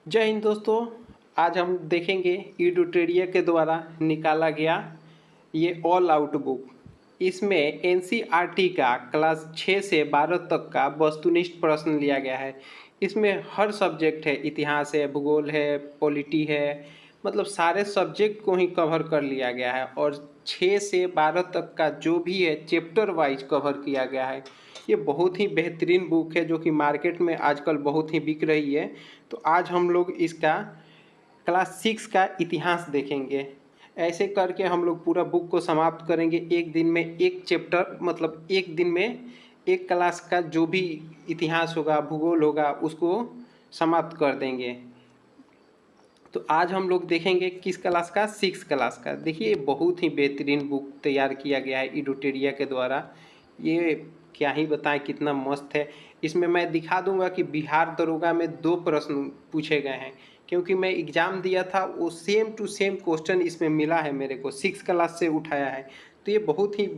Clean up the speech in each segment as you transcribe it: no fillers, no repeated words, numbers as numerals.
जय हिंद दोस्तों। आज हम देखेंगे यूडोटेरिया के द्वारा निकाला गया ये ऑल आउट बुक। इसमें एनसीईआरटी का क्लास 6 से 12 तक का वस्तुनिष्ठ प्रश्न लिया गया है। इसमें हर सब्जेक्ट है, इतिहास है, भूगोल है, पॉलिटी है, मतलब सारे सब्जेक्ट को ही कवर कर लिया गया है और 6 से 12 तक का जो भी है चैप्टर वाइज कवर किया गया है। ये बहुत ही बेहतरीन बुक है जो कि मार्केट में आजकल बहुत ही बिक रही है। तो आज हम लोग इसका क्लास 6 का इतिहास देखेंगे। ऐसे करके हम लोग पूरा बुक को समाप्त करेंगे। एक दिन में एक चैप्टर, मतलब एक दिन में एक क्लास का जो भी इतिहास होगा, भूगोल होगा, उसको समाप्त कर देंगे। तो आज हम लोग देखेंगे किस क्लास का, 6 क्लास का। देखिए बहुत ही बेहतरीन बुक तैयार किया गया है यूडोटेरिया के द्वारा। ये क्या ही बताएं कितना मस्त है। इसमें मैं दिखा दूंगा कि बिहार दरोगा में 2 प्रश्न पूछे गए हैं, क्योंकि मैं एग्ज़ाम दिया था, वो सेम टू सेम क्वेश्चन इसमें मिला है मेरे को, 6 क्लास से उठाया है। तो ये बहुत ही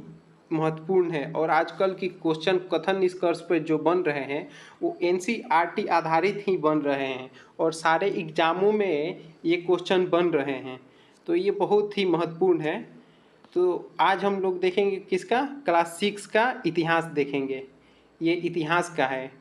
महत्वपूर्ण है और आजकल की क्वेश्चन कथन निष्कर्ष पर जो बन रहे हैं वो एनसीईआरटी आधारित ही बन रहे हैं और सारे एग्जामों में ये क्वेश्चन बन रहे हैं। तो ये बहुत ही महत्वपूर्ण है। तो आज हम लोग देखेंगे किसका, क्लास 6 का इतिहास देखेंगे। ये इतिहास का है।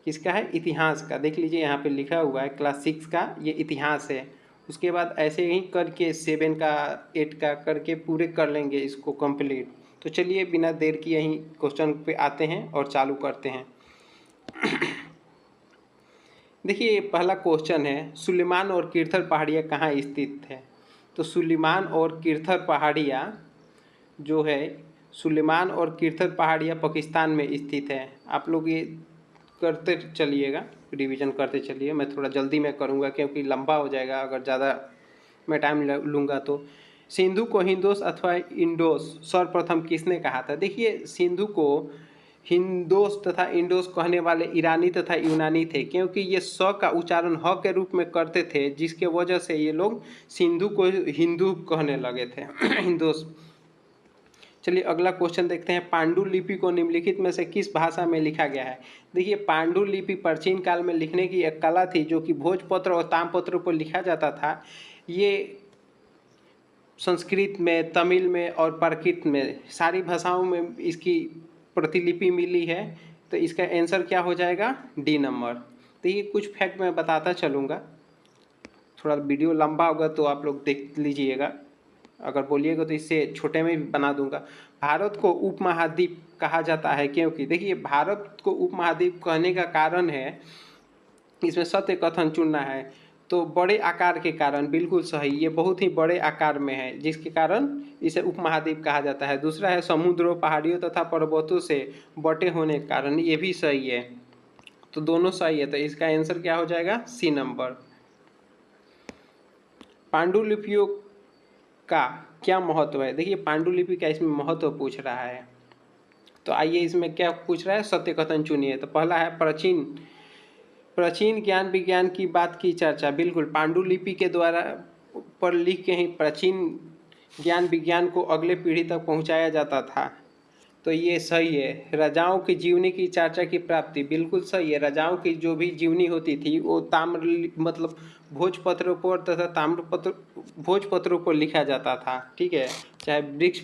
किसका है, इतिहास का। देख लीजिए यहाँ पे लिखा हुआ है क्लास 6 का ये इतिहास है। उसके बाद ऐसे ही करके 7 का 8 का करके पूरे कर लेंगे इसको कंप्लीट। तो चलिए बिना देर किए ही क्वेश्चन पे आते हैं और चालू करते हैं। देखिए पहला क्वेश्चन है, सुलेमान और किरथर पहाड़ियाँ कहाँ स्थित है। तो सुलेमान और किरथर पहाड़ियाँ जो है, सुलेमान और किरथर पहाड़ियाँ पाकिस्तान में स्थित है। आप लोग ये करते चलिएगा, रिवीजन करते चलिए। मैं थोड़ा जल्दी में करूँगा क्योंकि लंबा हो जाएगा अगर ज़्यादा मैं टाइम लूँगा तो। सिंधु को हिंदोस अथवा इंडोस सर्वप्रथम किसने कहा था। देखिए सिंधु को हिंदोस तथा इंडोस कहने वाले ईरानी तथा यूनानी थे, क्योंकि ये स का उच्चारण ह के रूप में करते थे, जिसके वजह से ये लोग सिंधु को हिंदू कहने लगे थे। हिंदोस। चलिए अगला क्वेश्चन देखते हैं, पांडुलिपि को निम्नलिखित में से किस भाषा में लिखा गया है। देखिए पांडुलिपि प्राचीन काल में लिखने की एक कला थी जो कि भोजपत्र और ताम्रपत्र पर लिखा जाता था। ये संस्कृत में, तमिल में और प्राकृत में सारी भाषाओं में इसकी प्रतिलिपि मिली है। तो इसका आंसर क्या हो जाएगा, डी नंबर। तो ये कुछ फैक्ट मैं बताता चलूँगा, थोड़ा वीडियो लंबा होगा तो आप लोग देख लीजिएगा। अगर बोलिएगा तो इससे छोटे में भी बना दूंगा। भारत को उपमहाद्वीप कहा जाता है क्योंकि, देखिए भारत को उपमहाद्वीप कहने का कारण है, इसमें सत्य कथन चुनना है। तो बड़े आकार के कारण, बिल्कुल सही, ये बहुत ही बड़े आकार में है जिसके कारण इसे उपमहाद्वीप कहा जाता है। दूसरा है समुद्रों, पहाड़ियों तथा पर्वतों से बटे होने के कारण, ये भी सही है। तो दोनों सही है, तो इसका आंसर क्या हो जाएगा, सी नंबर। पांडुलिपियों का क्या महत्व है। देखिए पांडुलिपि का इसमें महत्व पूछ रहा है। तो आइए इसमें क्या पूछ रहा है, सत्य कथन चुनिए। तो पहला है प्राचीन प्राचीन ज्ञान विज्ञान की बात की चर्चा। बिल्कुल पांडुलिपि के द्वारा पर लिख के ही प्राचीन ज्ञान विज्ञान को अगले पीढ़ी तक पहुंचाया जाता था। तो ये सही है। राजाओं की जीवनी की चर्चा की प्राप्ति, बिल्कुल सही है। राजाओं की जो भी जीवनी होती थी वो ताम्र, मतलब भोजपत्रों पर तथा ताम्रपत्र, भोजपत्रों पर लिखा जाता था, ठीक है, चाहे वृक्ष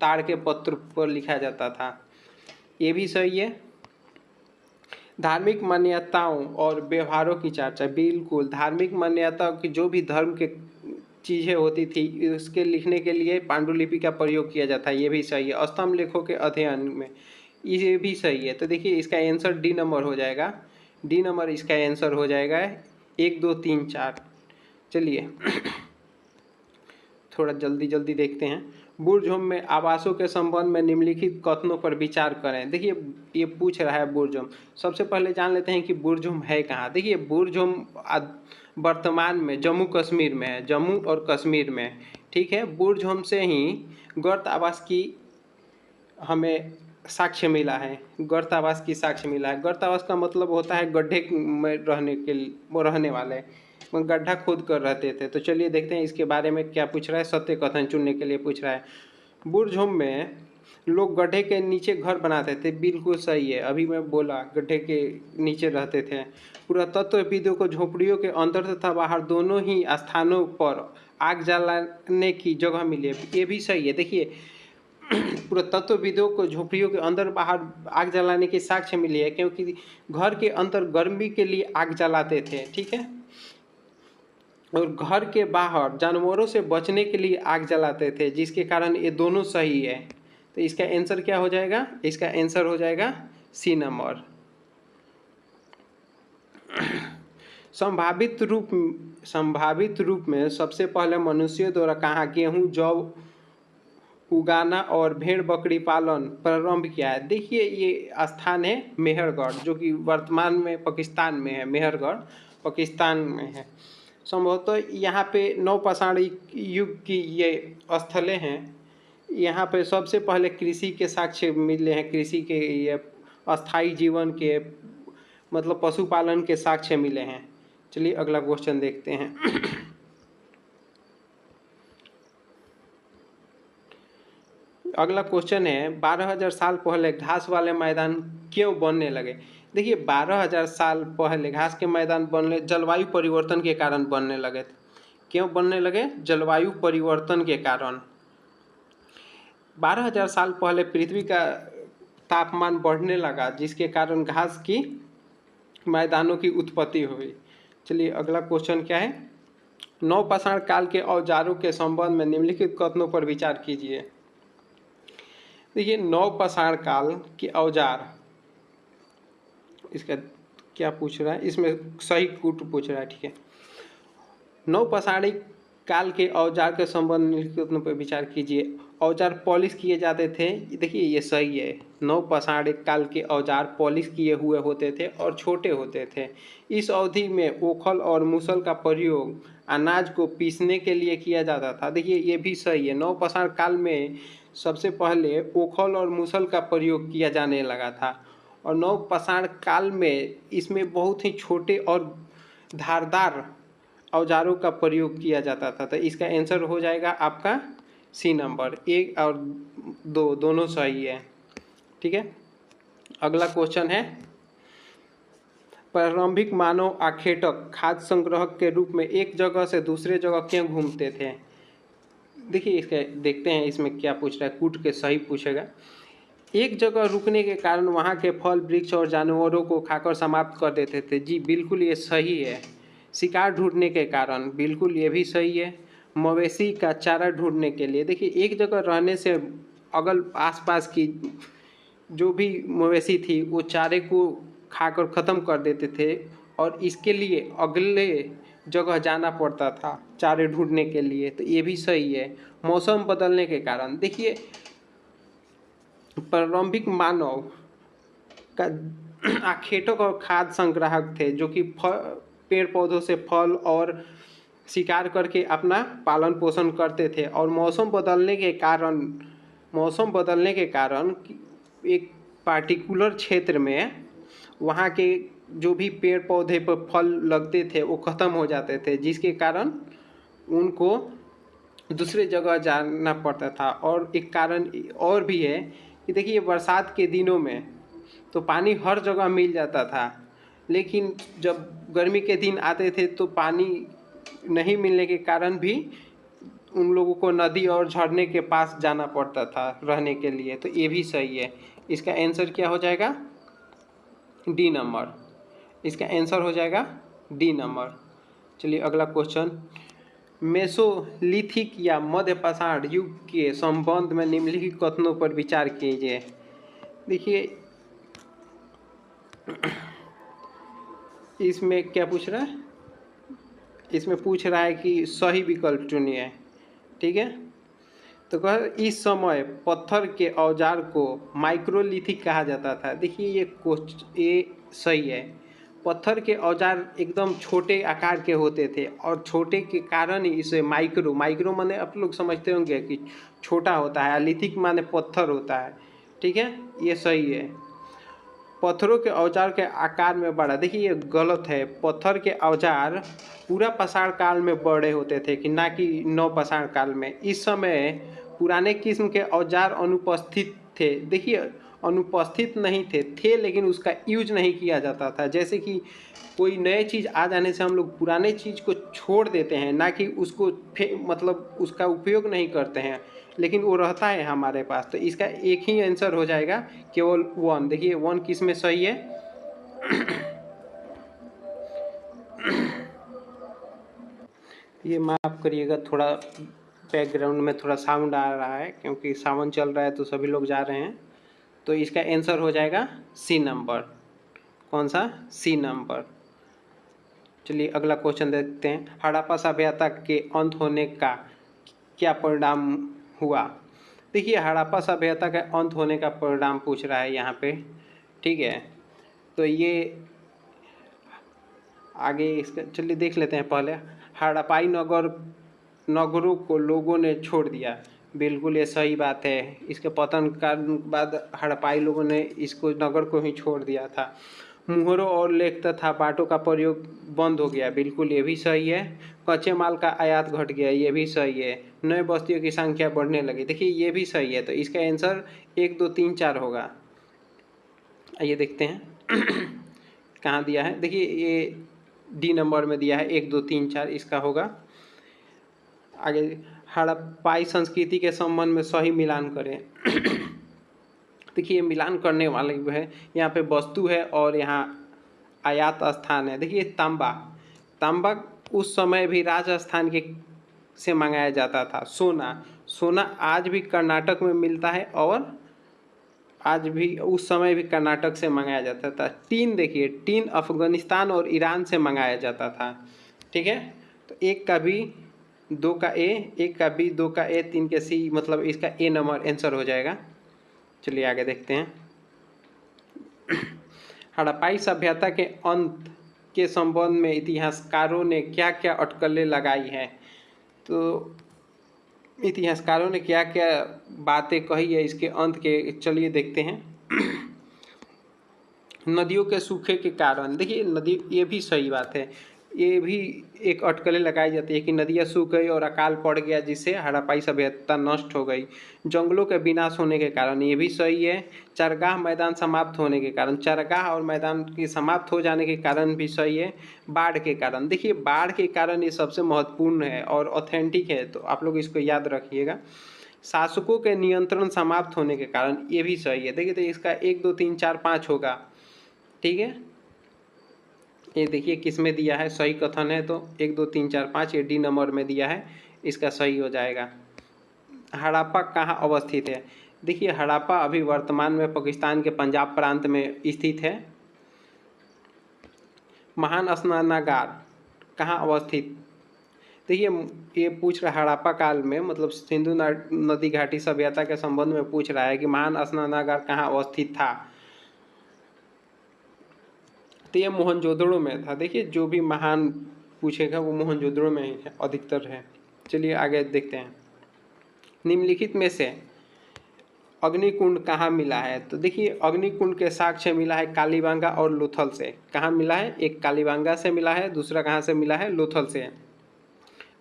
ताड़ के पत्र पर लिखा जाता था, ये भी सही है। धार्मिक मान्यताओं और व्यवहारों की चर्चा, बिल्कुल धार्मिक मान्यताओं की जो भी धर्म के चीज़ें होती थी उसके लिखने के लिए पांडुलिपि का प्रयोग किया जाता है, ये भी सही है। स्तंभ लेखों के अध्ययन में, ये भी सही है। तो देखिए इसका आंसर डी नंबर हो जाएगा। डी नंबर इसका आंसर हो जाएगा 1 2 3 4। चलिए थोड़ा जल्दी जल्दी देखते हैं। बुर्जोम में आवासों के संबंध में निम्नलिखित कथनों पर विचार करें। देखिए ये पूछ रहा है बुर्जोम। सबसे पहले जान लेते हैं कि बुर्जोम है कहाँ। देखिए बुर्जोम वर्तमान में जम्मू कश्मीर में है, जम्मू और कश्मीर में, ठीक है। बुर्जोम से ही गर्त आवास की हमें साक्ष्य मिला है, गर्त आवास की साक्ष्य मिला है। गर्त आवास का मतलब होता है गड्ढे में रहने के वो रहने वाले, गड्ढा खोद कर रहते थे। तो चलिए देखते हैं इसके बारे में क्या पूछ रहा है, सत्य कथन चुनने के लिए पूछ रहा है। बुर्जोम में लोग गड्ढे के नीचे घर बनाते थे, बिल्कुल सही है। अभी मैं बोला गड्ढे के नीचे रहते थे। पुरातत्वविदों को झोपड़ियों के अंदर तथा बाहर दोनों ही स्थानों पर आग जलाने की जगह मिली है, ये भी सही है। देखिए पुरातत्वविदों को झोपड़ियों के अंदर बाहर आग जलाने की साक्ष्य मिली है, क्योंकि घर के अंदर गर्मी के लिए आग जलाते थे, ठीक है, और घर के बाहर जानवरों से बचने के लिए आग जलाते थे, जिसके कारण ये दोनों सही है। तो इसका आंसर क्या हो जाएगा? इसका आंसर हो जाएगा सी नंबर। संभावित रूप में सबसे पहले मनुष्यों द्वारा कहाँ गेहूं, जौ उगाना और भेड़ बकरी पालन प्रारंभ किया है? देखिए ये स्थान है मेहरगढ़, जो कि वर्तमान में पाकिस्तान में है। मेहरगढ़ पाकिस्तान में है। संभवतः यहाँ पे नवपाषाण युग की ये स्थलें हैं। यहाँ पे सबसे पहले कृषि के साक्ष्य मिले हैं, कृषि के ये अस्थाई जीवन के मतलब पशुपालन के साक्ष्य मिले हैं। चलिए अगला क्वेश्चन देखते हैं। अगला क्वेश्चन है 12,000 साल पहले घास वाले मैदान क्यों बनने लगे? देखिए 12,000 साल पहले घास के मैदान बनने जलवायु परिवर्तन के कारण बनने लगे थे। क्यों बनने लगे? जलवायु परिवर्तन के कारण। 12,000 साल पहले पृथ्वी का तापमान बढ़ने लगा, जिसके कारण घास की मैदानों की उत्पत्ति हुई। चलिए अगला क्वेश्चन क्या है? नवपाषाण काल के औजारों के संबंध में निम्नलिखित कथनों पर विचार कीजिए। देखिए नवपाषाण काल के औजार, इसका क्या पूछ रहा है? इसमें सही कूट पूछ रहा है, ठीक है। नवपाषाणिक काल के औजार के संबंध में पर विचार कीजिए। औजार पॉलिश किए जाते थे, देखिए ये सही है। नवपाषाणिक काल के औजार पॉलिश किए हुए होते थे और छोटे होते थे। इस अवधि में ओखल और मूसल का प्रयोग अनाज को पीसने के लिए किया जाता था। देखिए ये भी सही है। नवपाषाण काल में सबसे पहले ओखल और मूसल का प्रयोग किया जाने लगा था, और नवपाषाण काल में इसमें बहुत ही छोटे और धारदार औजारों का प्रयोग किया जाता था। तो इसका आंसर हो जाएगा आपका सी नंबर। 1 और 2 दोनों सही है, ठीक है। अगला क्वेश्चन है प्रारंभिक मानव आखेटक खाद्य संग्रहक के रूप में एक जगह से दूसरे जगह क्यों घूमते थे? देखिए इसके देखते हैं इसमें क्या पूछ रहा है। कूट के सही पूछेगा। एक जगह रुकने के कारण वहाँ के फल वृक्ष और जानवरों को खाकर समाप्त कर देते थे। जी बिल्कुल ये सही है। शिकार ढूंढने के कारण, बिल्कुल ये भी सही है। मवेशी का चारा ढूंढने के लिए, देखिए एक जगह रहने से अगल आसपास की जो भी मवेशी थी वो चारे को खाकर ख़त्म कर देते थे, और इसके लिए अगले जगह जाना पड़ता था चारे ढूंढने के लिए। तो ये भी सही है। मौसम बदलने के कारण, देखिए प्रारंभिक मानव का आखेटक और खाद्य संग्राहक थे, जो कि पेड़ पौधों से फल और शिकार करके अपना पालन पोषण करते थे। और मौसम बदलने के कारण एक पार्टिकुलर क्षेत्र में वहाँ के जो भी पेड़ पौधे पर फल लगते थे वो ख़त्म हो जाते थे, जिसके कारण उनको दूसरे जगह जाना पड़ता था। और एक कारण और भी है कि देखिए बरसात के दिनों में तो पानी हर जगह मिल जाता था, लेकिन जब गर्मी के दिन आते थे तो पानी नहीं मिलने के कारण भी उन लोगों को नदी और झरने के पास जाना पड़ता था रहने के लिए। तो ये भी सही है। इसका आंसर क्या हो जाएगा? D number. इसका आंसर हो जाएगा डी नंबर। चलिए अगला क्वेश्चन, मेसोलिथिक या मध्यपाषाण युग के संबंध में निम्नलिखित कथनों पर विचार कीजिए। देखिए इसमें क्या पूछ रहा है? इसमें पूछ रहा है कि सही विकल्प चुनिए, ठीक है। तो कह इस समय पत्थर के औजार को माइक्रोलिथिक कहा जाता था। देखिए ये सही है। पत्थर के औजार एकदम छोटे आकार के होते थे, और छोटे के कारण ही इसे माइक्रो माने आप लोग समझते होंगे कि छोटा होता है, लिथिक माने पत्थर होता है, ठीक है। ये सही है। पत्थरों के औजार के आकार में बड़ा, देखिए ये गलत है। पत्थर के औजार पूरा पाषाण काल में बड़े होते थे, कि ना कि नवपाषाण काल में। इस समय पुराने किस्म के औजार अनुपस्थित थे। देखिए अनुपस्थित नहीं थे लेकिन उसका यूज नहीं किया जाता था। जैसे कि कोई नए चीज़ आ जाने से हम लोग पुराने चीज़ को छोड़ देते हैं, ना कि उसको मतलब उसका उपयोग नहीं करते हैं, लेकिन वो रहता है हमारे पास। तो इसका एक ही आंसर हो जाएगा, केवल 1। देखिए 1 किस में सही है? ये माफ़ करिएगा, थोड़ा बैकग्राउंड में थोड़ा साउंड आ रहा है क्योंकि सावन चल रहा है तो सभी लोग जा रहे हैं। तो इसका आंसर हो जाएगा सी नंबर। कौन सा? C number. चलिए अगला क्वेश्चन देखते हैं। हड़प्पा सभ्यता के अंत होने का क्या परिणाम हुआ? देखिए हड़प्पा सभ्यता का अंत होने का परिणाम पूछ रहा है यहाँ पे, ठीक है। तो ये आगे इसका चलिए देख लेते हैं। पहले हड़प्पाई नगरों को लोगों ने छोड़ दिया। बिल्कुल ये सही बात है। इसके पतन का बाद हड़प्पाई लोगों ने इसको नगर को ही छोड़ दिया था। मुहरों और लेख तथा बाटों का प्रयोग बंद हो गया। बिल्कुल ये भी सही है। कच्चे माल का आयात घट गया। ये भी सही है। नए बस्तियों की संख्या बढ़ने लगी। देखिए ये भी सही है। तो इसका आंसर 1 2 3 4 होगा। आइए देखते हैं कहाँ दिया है। देखिए ये डी नंबर में दिया है 1 2 3 4, इसका होगा। आगे हड़प्पाई संस्कृति के संबंध में सही मिलान करें। देखिए मिलान करने वाले जो है, यहाँ पे वस्तु है और यहाँ आयात स्थान है। देखिए तांबा उस समय भी राजस्थान के से मंगाया जाता था। सोना आज भी कर्नाटक में मिलता है और आज भी उस समय भी कर्नाटक से मंगाया जाता था। टीन देखिए, टीन अफगानिस्तान और ईरान से मंगाया जाता था, ठीक है। तो 1 का बी, 2 का ए, 1 का बी, 2 का ए, 3 का सी, मतलब इसका ए नंबर आंसर हो जाएगा। चलिए आगे देखते हैं। हड़प्पाई सभ्यता के अंत के संबंध में इतिहासकारों ने क्या क्या अटकलें लगाई हैं? तो इतिहासकारों ने क्या क्या बातें कही है इसके अंत के, चलिए देखते हैं। नदियों के सूखे के कारण, देखिए नदी, ये भी सही बात है। ये भी एक अटकलें लगाई जाती है कि नदियाँ सूख गई और अकाल पड़ गया जिससे हड़प्पाई सभ्यता नष्ट हो गई। जंगलों के विनाश होने के कारण, ये भी सही है। चरगाह मैदान समाप्त होने के कारण, चरगाह और मैदान के समाप्त हो जाने के कारण भी सही है। बाढ़ के कारण, देखिए बाढ़ के कारण ये सबसे महत्वपूर्ण है और ऑथेंटिक है, तो आप लोग इसको याद रखिएगा। शासकों के नियंत्रण समाप्त होने के कारण, ये भी सही है। देखिए तो इसका 1 2 3 4 5 होगा, ठीक है। ये देखिए किस में दिया है, सही कथन है। तो 1 2 3 4 5 ये डी नंबर में दिया है, इसका सही हो जाएगा। हड़प्पा कहाँ अवस्थित है? देखिए हड़प्पा अभी वर्तमान में पाकिस्तान के पंजाब प्रांत में स्थित है। महान स्नानागार कहाँ अवस्थित? देखिए ये पूछ रहा है हड़प्पा काल में, मतलब सिंधु नदी घाटी सभ्यता के संबंध में पूछ रहा है कि महान स्नानागार कहाँ अवस्थित था। तो ये मोहनजोदड़ो में था। देखिए जो भी महान पूछेगा वो मोहनजोदड़ो में ही है, अधिकतर है। चलिए आगे देखते हैं। निम्नलिखित में से अग्निकुंड कहाँ मिला है? तो देखिए अग्निकुंड के साक्ष्य मिला है कालीबांगा और लोथल से। कहाँ मिला है? एक कालीबांगा से मिला है, दूसरा कहाँ से मिला है? लोथल से।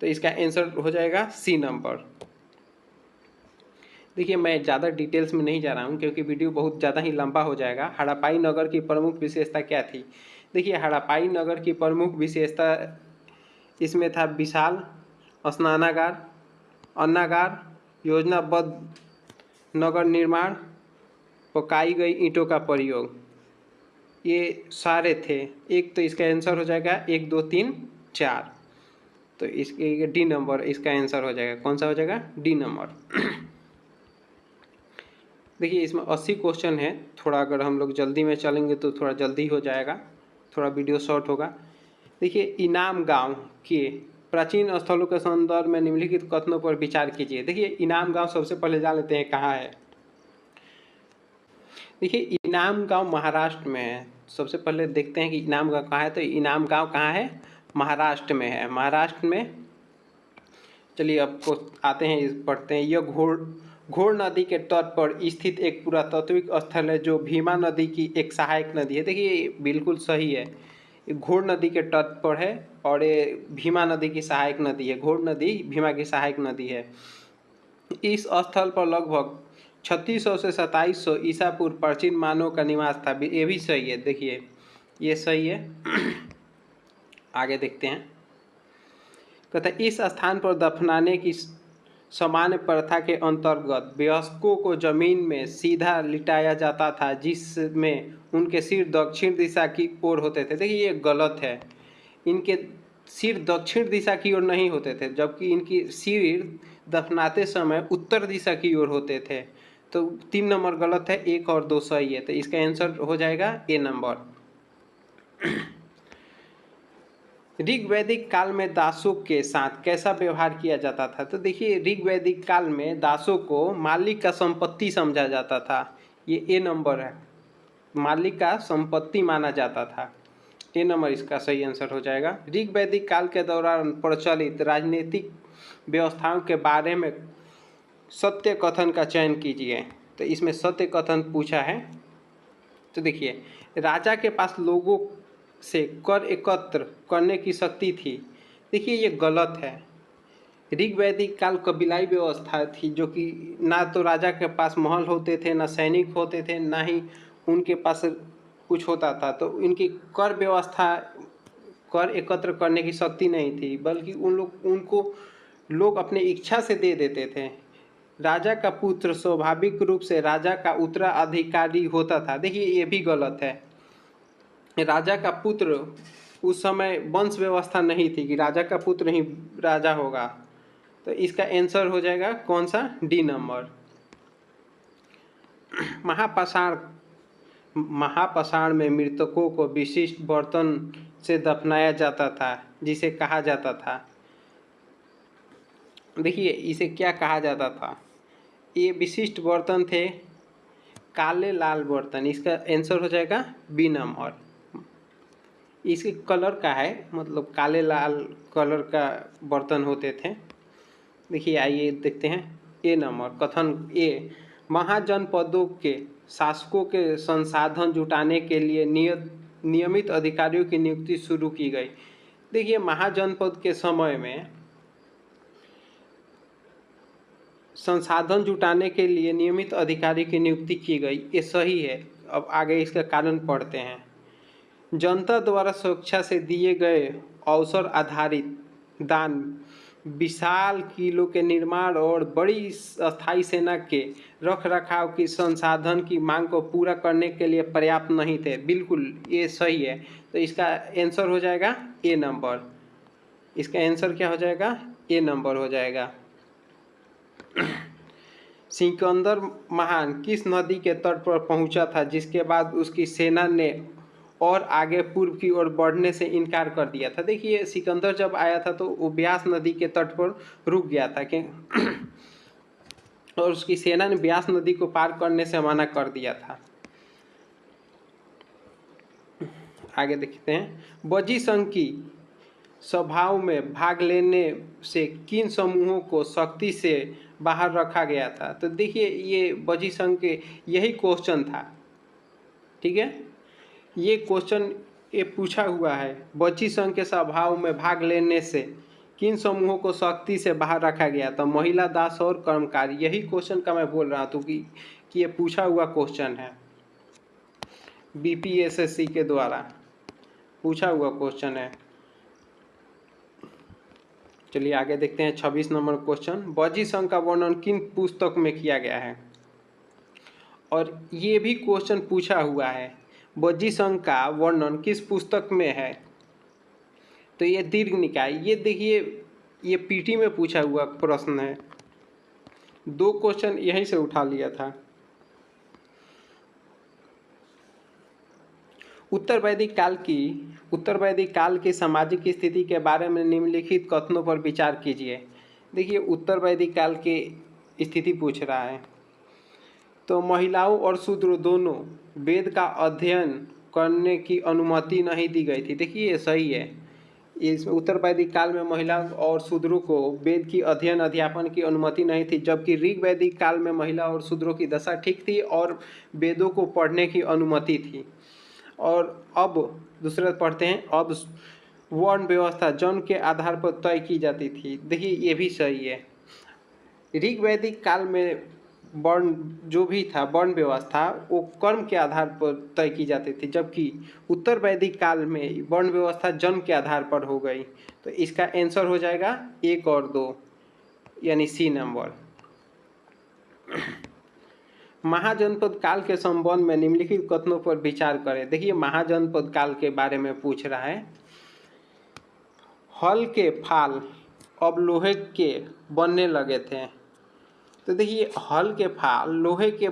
तो इसका आंसर हो जाएगा सी नंबर। देखिए मैं ज़्यादा डिटेल्स में नहीं जा रहा हूँ क्योंकि वीडियो बहुत ज़्यादा ही लंबा हो जाएगा। हड़प्पाई नगर की प्रमुख विशेषता क्या थी? देखिए हड़प्पाई नगर की प्रमुख विशेषता इसमें था विशाल स्नानागार, अन्नागार, योजनाबद्ध नगर निर्माण, पकाई गई ईंटों का प्रयोग, ये सारे थे। एक तो इसका आंसर हो जाएगा 1 2 3 4। तो इसके डी नंबर इसका आंसर हो जाएगा। कौन सा हो जाएगा? D number. देखिए इसमें 80 क्वेश्चन है। थोड़ा अगर हम लोग जल्दी में चलेंगे तो थोड़ा जल्दी हो जाएगा, थोड़ा वीडियो शॉर्ट होगा। देखिए इनाम गांव के प्राचीन स्थलों के संदर्भ में निम्नलिखित कथनों पर विचार कीजिए। देखिए इनाम गांव सबसे पहले जान लेते हैं कहाँ है। देखिए इनाम गांव महाराष्ट्र में है। सबसे पहले देखते हैं कि इनाम गांव कहाँ है। तो इनाम गांव कहाँ है? महाराष्ट्र में है। महाराष्ट्र में, चलिए आपको आते हैं, इस पढ़ते हैं। यह घोड़ नदी के तट पर स्थित एक पुरातात्विक स्थल है जो भीमा नदी की एक सहायक नदी है। देखिए बिल्कुल सही है, घोड़ नदी के तट पर है और ये भीमा नदी की सहायक नदी है। घोड़ नदी भीमा की सहायक नदी है। इस स्थल पर लगभग 3600 से 2700 ईसा पूर्व प्राचीन मानव का निवास था। ये भी सही है, देखिए ये सही है। आगे देखते हैं। कहते हैं इस स्थान पर दफनाने की सामान्य प्रथा के अंतर्गत वयस्कों को जमीन में सीधा लिटाया जाता था, जिसमें उनके सिर दक्षिण दिशा की ओर होते थे। देखिए ये गलत है, इनके सिर दक्षिण दिशा की ओर नहीं होते थे, जबकि इनकी सिर दफनाते समय उत्तर दिशा की ओर होते थे। तो 3 नंबर गलत है, 1 और 2 सही है। तो इसका आंसर हो जाएगा ए नंबर। ऋग्वैदिक काल में दासों के साथ कैसा व्यवहार किया जाता था? तो देखिए ऋग्वैदिक काल में दासों को मालिक का संपत्ति समझा जाता था। ये ए नंबर है, मालिक का संपत्ति माना जाता था। ए नंबर इसका सही आंसर हो जाएगा। ऋग्वैदिक काल के दौरान प्रचलित राजनीतिक व्यवस्थाओं के बारे में सत्य कथन का चयन कीजिए। तो इसमें सत्य कथन पूछा है। तो देखिए राजा के पास लोगों से कर एकत्र करने की शक्ति थी। देखिए ये गलत है। ऋग्वैदिक काल कबीलाई व्यवस्था थी, जो कि ना तो राजा के पास महल होते थे, ना सैनिक होते थे, ना ही उनके पास कुछ होता था। तो इनकी कर व्यवस्था, कर एकत्र करने की शक्ति नहीं थी, बल्कि उनको लोग अपने इच्छा से दे देते थे। राजा का पुत्र स्वाभाविक रूप से राजा का उत्तराधिकारी होता था। देखिए ये भी गलत है। राजा का पुत्र, उस समय वंश व्यवस्था नहीं थी कि राजा का पुत्र ही राजा होगा। तो इसका आंसर हो जाएगा कौन सा? D number. महापाषाण में मृतकों को विशिष्ट बर्तन से दफनाया जाता था, जिसे कहा जाता था। देखिए इसे क्या कहा जाता था? ये विशिष्ट बर्तन थे काले लाल बर्तन। इसका आंसर हो जाएगा बी नंबर। इसके कलर का है, मतलब काले लाल कलर का बर्तन होते थे। देखिए आइए देखते हैं ए नंबर। कथन ए, महाजनपदों के शासकों के संसाधन जुटाने के लिए नियमित अधिकारियों की नियुक्ति शुरू की गई। देखिए महाजनपद के समय में संसाधन जुटाने के लिए नियमित अधिकारी की नियुक्ति की गई, ये सही है। अब आगे इसका कारण पढ़ते हैं। जनता द्वारा स्वेच्छा से दिए गए अवसर आधारित दान विशाल किलों के निर्माण और बड़ी अस्थायी सेना के रख रखाव की संसाधन की मांग को पूरा करने के लिए पर्याप्त नहीं थे। बिल्कुल ये सही है। तो इसका आंसर हो जाएगा ए नंबर। इसका आंसर क्या हो जाएगा? ए नंबर हो जाएगा। सिकंदर महान किस नदी के तट पर पहुंचा था, जिसके बाद उसकी सेना ने और आगे पूर्व की ओर बढ़ने से इनकार कर दिया था? देखिए सिकंदर जब आया था तो वो ब्यास नदी के तट पर रुक गया था कि और उसकी सेना ने ब्यास नदी को पार करने से मना कर दिया था। आगे देखते हैं। बजी संघ की सभाओं में भाग लेने से किन समूहों को सख्ती से बाहर रखा गया था? तो देखिए ये बजी संघ के यही क्वेश्चन था, ठीक है। ये क्वेश्चन ये पूछा हुआ है, बची संघ के सभाओं में भाग लेने से किन समूहों को सख्ती से बाहर रखा गया था? महिला, दास और कर्मकारी। यही क्वेश्चन का मैं बोल रहा था कि ये पूछा हुआ क्वेश्चन है, बीपीएसएससी के द्वारा पूछा हुआ क्वेश्चन है। चलिए आगे देखते हैं 26 नंबर क्वेश्चन। बजी संघ का वर्णन किन पुस्तक में किया गया है? और ये भी क्वेश्चन पूछा हुआ है, बजी संघ का वर्णन किस पुस्तक में है? तो ये दीर्घ निकाय। ये देखिए ये पीटी में पूछा हुआ प्रश्न है, 2 क्वेश्चन यहीं से उठा लिया था। उत्तर वैदिक काल की सामाजिक स्थिति के बारे में निम्नलिखित कथनों पर विचार कीजिए। देखिए उत्तर वैदिक काल की स्थिति पूछ रहा है। तो महिलाओं और शूद्र दोनों वेद का अध्ययन करने की अनुमति नहीं दी गई थी। देखिए ये सही है। इस उत्तर वैदिक काल में महिलाओं और शूद्रों को वेद की अध्ययन अध्यापन की अनुमति नहीं थी, जबकि ऋग वैदिक काल में महिला और शूद्रों की दशा ठीक थी और वेदों को पढ़ने की अनुमति थी। और अब दूसरा पढ़ते हैं। अब वर्ण व्यवस्था जन्म के आधार पर तय की जाती थी। देखिए ये भी सही है। ऋग वैदिक काल में वर्ण जो भी था, वर्ण व्यवस्था, वो कर्म के आधार पर तय की जाती थी, जबकि उत्तर वैदिक काल में वर्ण व्यवस्था जन्म के आधार पर हो गई। तो इसका आंसर हो जाएगा 1 और 2, यानी सी नंबर। महाजनपद काल के संबंध में निम्नलिखित कथनों पर विचार करें। देखिए, महाजनपद काल के बारे में पूछ रहा है। हल के फाल अब लोहे के बनने लगे थे। तो देखिए, हल के फाल लोहे के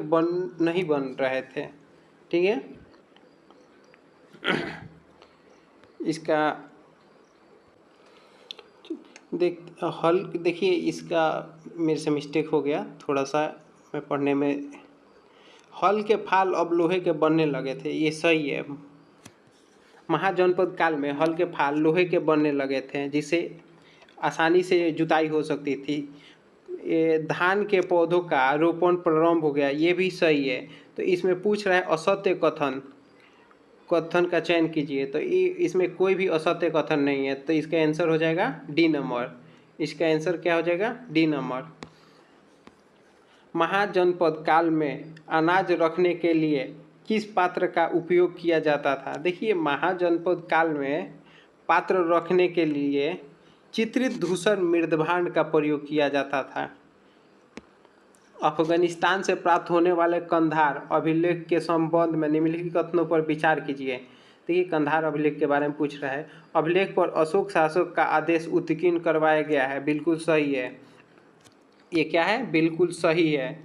नहीं बन रहे थे, ठीक है। इसका हल, देखिए इसका मेरे से मिस्टेक हो गया थोड़ा सा, मैं पढ़ने में, हल के फाल अब लोहे के बनने लगे थे, ये सही है। महाजनपद काल में हल के फाल लोहे के बनने लगे थे, जिससे आसानी से जुताई हो सकती थी। ये धान के पौधों का रोपण प्रारंभ हो गया, ये भी सही है। तो इसमें पूछ रहा है असत्य कथन का चयन कीजिए। तो इसमें कोई भी असत्य कथन नहीं है, तो इसका आंसर हो जाएगा डी नंबर। इसका आंसर क्या हो जाएगा? D number. महाजनपद काल में अनाज रखने के लिए किस पात्र का उपयोग किया जाता था? देखिए, महाजनपद काल में पात्र रखने के लिए चित्रित धूसर मृदभांड का प्रयोग किया जाता था। अफगानिस्तान से प्राप्त होने वाले कंधार अभिलेख के संबंध में निम्नलिखित कथनों पर विचार कीजिए। देखिए, कंधार अभिलेख के बारे में पूछ रहा है। अभिलेख पर अशोक शासक का आदेश उत्कीर्ण करवाया गया है, बिल्कुल सही है। ये क्या है? बिल्कुल सही है।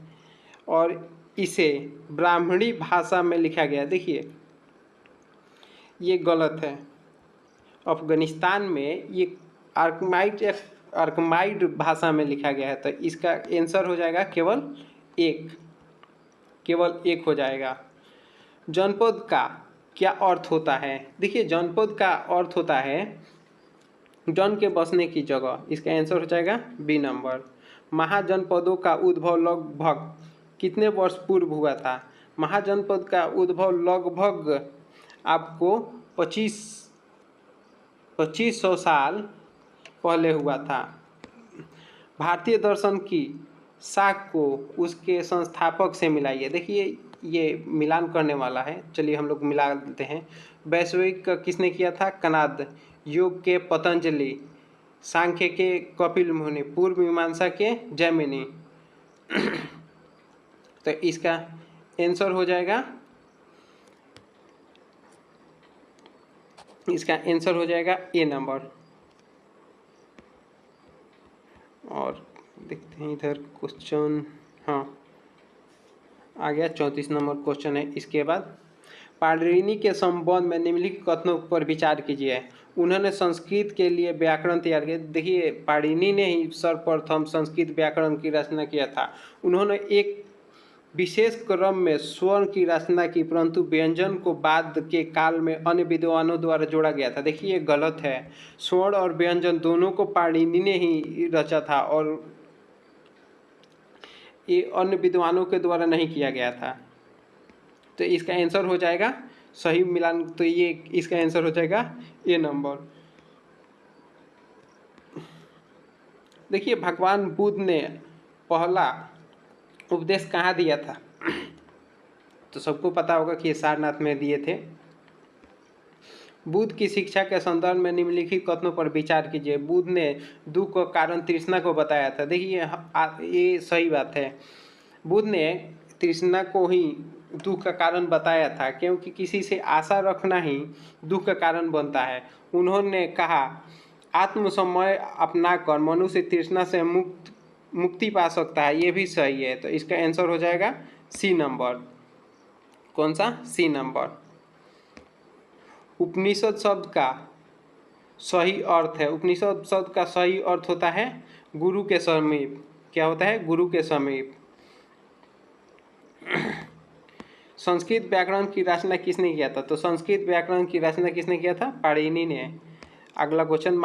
और इसे ब्राह्मणी भाषा में लिखा गया। देखिए, ये गलत है। अफगानिस्तान में ये अर्कमाइड भाषा में लिखा गया है, तो इसका आंसर हो जाएगा केवल एक हो जाएगा। जनपद का क्या अर्थ होता है? देखिए, जनपद का अर्थ होता है जन के बसने की जगह। इसका आंसर हो जाएगा बी नंबर। महाजनपदों का उद्भव लगभग कितने वर्ष पूर्व हुआ था? महाजनपद का उद्भव लगभग आपको 2500 साल पहले हुआ था। भारतीय दर्शन की शाख को उसके संस्थापक से मिलाइए। देखिए, ये मिलान करने वाला है, चलिए हम लोग मिला देते हैं। वैश्विक किसने किया था? कणाद। योग के पतंजलि। सांख्य के कपिल मुनि। पूर्व मीमांसा के जैमिनी। तो इसका आंसर हो जाएगा, ए नंबर। और देखते हैं इधर क्वेश्चन, हाँ आ गया, 34 नंबर क्वेश्चन है। इसके बाद पाणिनि के संबंध में निम्नलिखित कथनों पर विचार कीजिए। उन्होंने संस्कृत के लिए व्याकरण तैयार किया। देखिए, पाणिनि ने ही सर्वप्रथम संस्कृत व्याकरण की रचना किया था। उन्होंने एक विशेष क्रम में स्वर्ण की रचना की, परंतु व्यंजन को बाद के काल में अन्य विद्वानों द्वारा जोड़ा गया था। देखिए, ये गलत है। स्वर्ण और व्यंजन दोनों को पाणिनि ने ही रचा था और ये अन्य विद्वानों के द्वारा नहीं किया गया था। तो इसका आंसर हो जाएगा सही मिलान, तो ये इसका आंसर हो जाएगा ए नंबर। देखिए, भगवान बुद्ध ने पहला उपदेश कहाँ दिया था? तो सबको पता होगा कि सारनाथ में दिए थे। बुद्ध की शिक्षा के संदर्भ में निम्नलिखित कथनों पर विचार कीजिए। बुद्ध ने दुख का कारण तृष्णा को बताया था। देखिए, ये सही बात है। बुद्ध ने तृष्णा को ही दुख का कारण बताया था, क्योंकि किसी से आशा रखना ही दुख का कारण बनता है। उन्होंने कहा, आत्मसमय अपनाकर मनुष्य तृष्णा से मुक्ति पा सकता है। ये भी सही है। तो इसका आंसर हो जाएगा सी नंबर। कौन सा? C number. उपनिषद शब्द का सही अर्थ है। उपनिषद शब्द का सही अर्थ होता है गुरु के समीप। क्या होता है? गुरु के समीप। संस्कृत व्याकरण की रचना किसने किया था? तो संस्कृत व्याकरण की रचना किसने किया था? पाणिनि ने। अगला क्वेश्चन,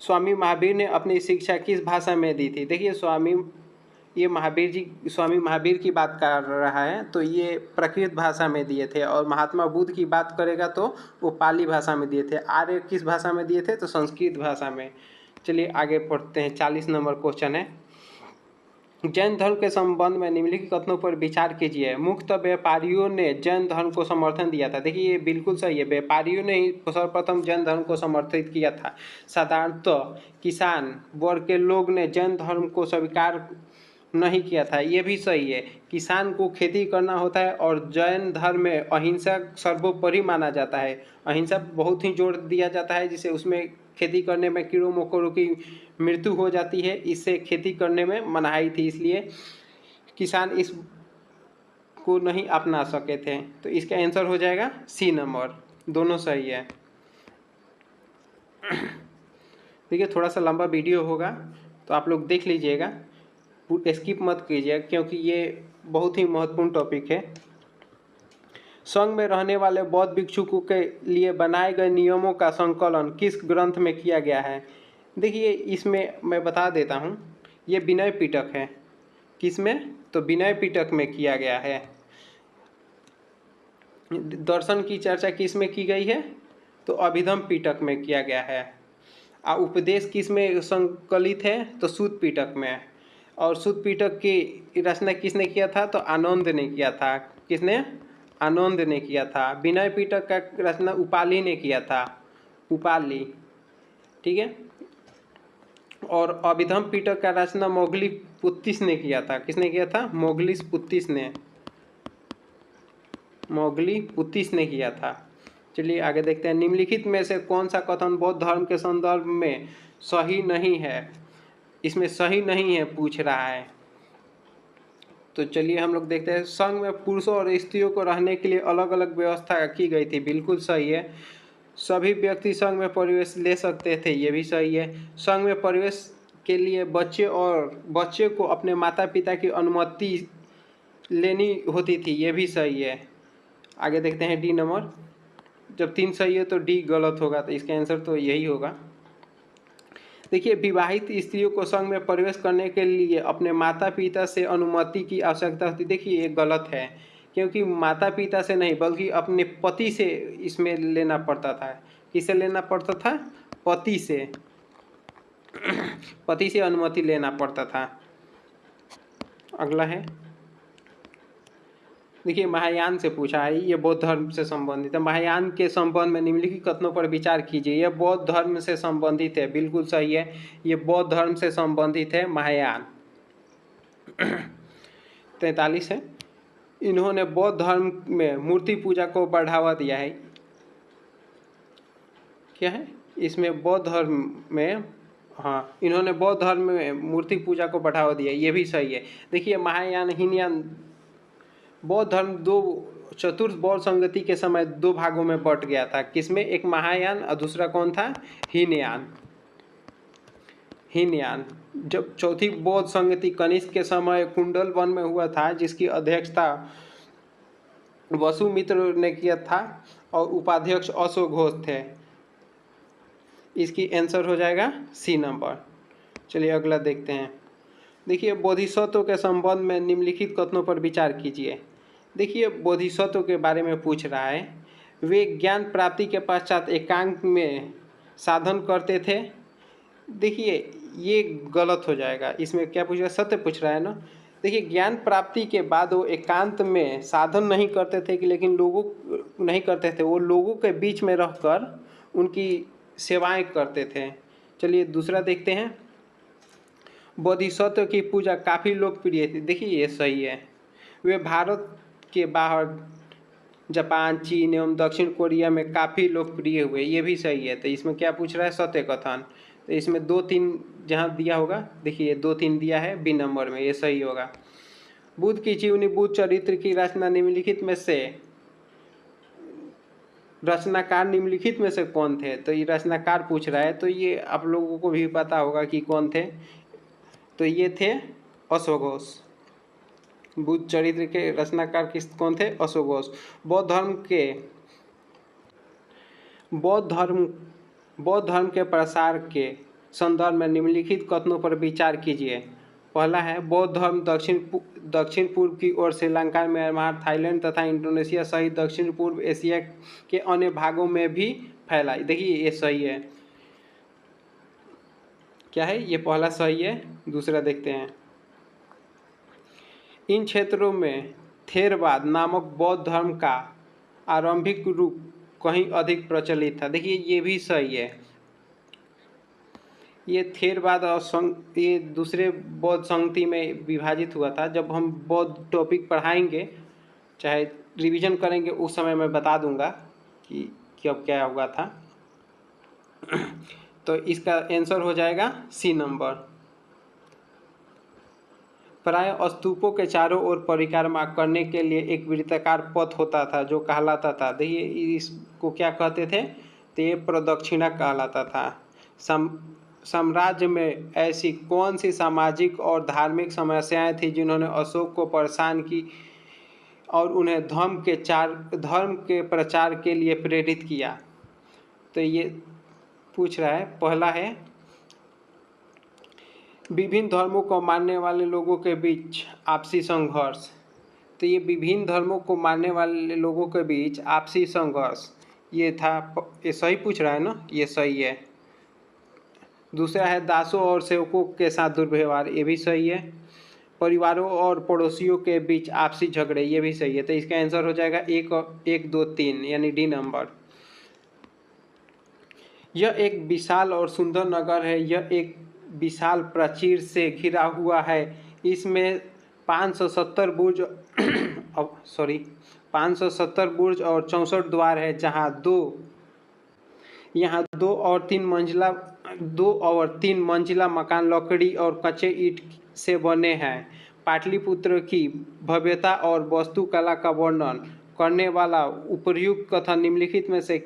स्वामी महावीर ने अपनी शिक्षा किस भाषा में दी थी? देखिए, स्वामी महावीर की बात कर रहा है, तो ये प्राकृत भाषा में दिए थे। और महात्मा बुद्ध की बात करेगा तो वो पाली भाषा में दिए थे। आर्य किस भाषा में दिए थे? तो संस्कृत भाषा में। चलिए आगे पढ़ते हैं। 40 नंबर क्वेश्चन है। जैन धर्म के संबंध में निम्नलिखित कथनों पर विचार कीजिए। मुक्त व्यापारियों ने जैन धर्म को समर्थन दिया था। देखिए ये बिल्कुल सही है, व्यापारियों ने ही सर्वप्रथम जैन धर्म को समर्थित किया था। साधारणतः किसान वर्ग के लोग ने जैन धर्म को स्वीकार नहीं किया था, ये भी सही है। किसान को खेती करना होता है और जैन धर्म में अहिंसा सर्वोपरि माना जाता है। अहिंसा बहुत ही जोर दिया जाता है, जिसे उसमें खेती करने में कीड़ों मकोड़ों की मृत्यु हो जाती है, इससे खेती करने में मनाही थी, इसलिए किसान इस को नहीं अपना सके थे। तो इसका आंसर हो जाएगा सी नंबर, दोनों सही है। देखिए थोड़ा सा लंबा वीडियो होगा तो आप लोग देख लीजिएगा, स्किप मत कीजिएगा क्योंकि ये बहुत ही महत्वपूर्ण टॉपिक है। संघ में रहने वाले बौद्ध भिक्षुकों के लिए बनाए गए नियमों का संकलन किस ग्रंथ में किया गया है? देखिए इसमें मैं बता देता हूँ, ये विनय पिटक है। किसमें? तो विनय पिटक में किया गया है। दर्शन की चर्चा किस में की गई है? तो अभिधम पिटक में किया गया है। उपदेश किस में संकलित है? तो सूत पिटक में। और सूत पिटक की रचना किसने किया था? तो आनंद ने किया था। किसने? आनंद ने किया था। विनय पिटक का रचना उपाली ने किया था, उपाली, ठीक है। और अभिधम पिटक का रचना मोगली पुत्तिस ने किया था। किसने किया था? मोगली पुत्तिस ने, मोगली पुत्तिस ने किया था। चलिए आगे देखते हैं। निम्नलिखित में से कौन सा कथन बौद्ध धर्म के संदर्भ में सही नहीं है? इसमें सही नहीं है पूछ रहा है, तो चलिए हम लोग देखते हैं। संघ में पुरुषों और स्त्रियों को रहने के लिए अलग अलग व्यवस्था की गई थी, बिल्कुल सही है। सभी व्यक्ति संघ में प्रवेश ले सकते थे, ये भी सही है। संघ में प्रवेश के लिए बच्चे को अपने माता पिता की अनुमति लेनी होती थी, ये भी सही है। आगे देखते हैं डी नंबर। जब 3 सही है तो डी गलत होगा, तो इसका आंसर तो यही होगा। देखिए विवाहित स्त्रियों को संघ में प्रवेश करने के लिए अपने माता पिता से अनुमति की आवश्यकता होती। देखिए ये गलत है, क्योंकि माता पिता से नहीं बल्कि अपने पति से इसमें लेना पड़ता था। किससे लेना पड़ता था? पति से, पति से अनुमति लेना पड़ता था। अगला है, देखिए महायान से पूछा है, ये बौद्ध धर्म से संबंधित है। महायान के संबंध में निम्नलिखित कथनों पर विचार कीजिए। यह बौद्ध धर्म से संबंधित है, बिल्कुल सही है, ये बौद्ध धर्म से संबंधित है महायान। 43 है, इन्होंने बौद्ध धर्म में मूर्ति पूजा को बढ़ावा दिया है। क्या है इसमें? बौद्ध धर्म में, हाँ, इन्होंने बौद्ध धर्म में मूर्ति पूजा को बढ़ावा दिया, ये भी सही है। देखिए महायान हीनयान, बौद्ध धर्म दो चतुर्थ बौद्ध संगति के समय 2 भागों में बट गया था। किसमें? एक महायान और दूसरा कौन था? हीनयान। हीनयान जब चौथी बौद्ध संगति कनिष्क के समय कुंडल वन में हुआ था, जिसकी अध्यक्षता वसुमित्र ने किया था और उपाध्यक्ष अशोक घोष थे। इसकी आंसर हो जाएगा सी नंबर। चलिए अगला देखते हैं। देखिए बोधिसत्व के संबंध में निम्नलिखित कथनों पर विचार कीजिए। देखिए बोधिसत्व के बारे में पूछ रहा है। वे ज्ञान प्राप्ति के पश्चात एकांत में साधन करते थे। देखिए ये गलत हो जाएगा, इसमें क्या पूछ रहा है? सत्य पूछ रहा है ना। देखिए ज्ञान प्राप्ति के बाद वो एकांत में साधन नहीं करते थे, कि लेकिन लोगों नहीं करते थे, वो लोगों के बीच में रहकर उनकी सेवाएं करते थे। चलिए दूसरा देखते हैं। बोधिसत्व की पूजा काफ़ी लोकप्रिय थी। देखिए ये सही है। वे भारत के बाहर जापान, चीन एवं दक्षिण कोरिया में काफ़ी लोकप्रिय हुए, ये भी सही है। तो इसमें क्या पूछ रहा है? सत्य कथन। तो इसमें 2-3 जहाँ दिया होगा, देखिए 2-3 दिया है बी नंबर में, ये सही होगा। बुद्ध की जीवनी, बुद्ध चरित्र की रचना निम्नलिखित में से रचनाकार निम्नलिखित में से कौन थे? तो ये रचनाकार पूछ रहा है, तो ये आप लोगों को भी पता होगा कि कौन थे। तो ये थे अशोक घोष। बुद्ध चरित्र के रचनाकार कौन थे? अशोक घोष। बौद्ध धर्म के प्रसार के संदर्भ में निम्नलिखित कथनों पर विचार कीजिए। पहला है, बौद्ध धर्म दक्षिण पूर्व की ओर श्रीलंका, म्यांमार, थाईलैंड तथा इंडोनेशिया सहित दक्षिण पूर्व एशिया के अन्य भागों में भी फैला। देखिए ये सही है। क्या है? ये पहला सही है। दूसरा देखते हैं। इन क्षेत्रों में थेरवाद नामक बौद्ध धर्म का आरंभिक रूप कहीं अधिक प्रचलित था। देखिए ये भी सही है। ये थेरवाद और ये दूसरे बौद्ध संगति में विभाजित हुआ था। जब हम बौद्ध टॉपिक पढ़ाएंगे, चाहे रिवीजन करेंगे, उस समय मैं बता दूंगा कि कब क्या हुआ था। तो इसका आंसर हो जाएगा सी नंबर। प्राय स्तूपों के चारों ओर परिक्रमा करने के लिए एक वृत्ताकार पथ होता था जो कहलाता था। देखिए इसको क्या कहते थे, तो ये प्रदक्षिणा कहलाता था। साम्राज्य में ऐसी कौन सी सामाजिक और धार्मिक समस्याएं थी जिन्होंने अशोक को परेशान की और उन्हें धर्म के प्रचार के लिए प्रेरित किया? तो ये पूछ रहा है, पहला है विभिन्न धर्मों को मानने वाले लोगों के बीच आपसी संघर्ष। तो ये विभिन्न धर्मों को मानने वाले लोगों के बीच आपसी संघर्ष ये था, ये सही पूछ रहा है ना, ये सही है। दूसरा है दासों और सेवकों के साथ दुर्व्यवहार, ये भी सही है। परिवारों और पड़ोसियों के बीच आपसी झगड़े, ये भी सही है। तो इसका आंसर हो जाएगा 1 2 3 यानी डी नंबर। यह एक विशाल और सुंदर नगर है। यह एक विशाल प्राचीर से घिरा हुआ है। इसमें 570 बुर्ज 570 बुर्ज और 64 द्वार है, जहाँ दो और तीन मंजिला मकान लकड़ी और कच्चे ईंट से बने हैं। पाटलिपुत्र की भव्यता और वास्तुकला का वर्णन करने वाला उपर्युक्त कथन निम्नलिखित में से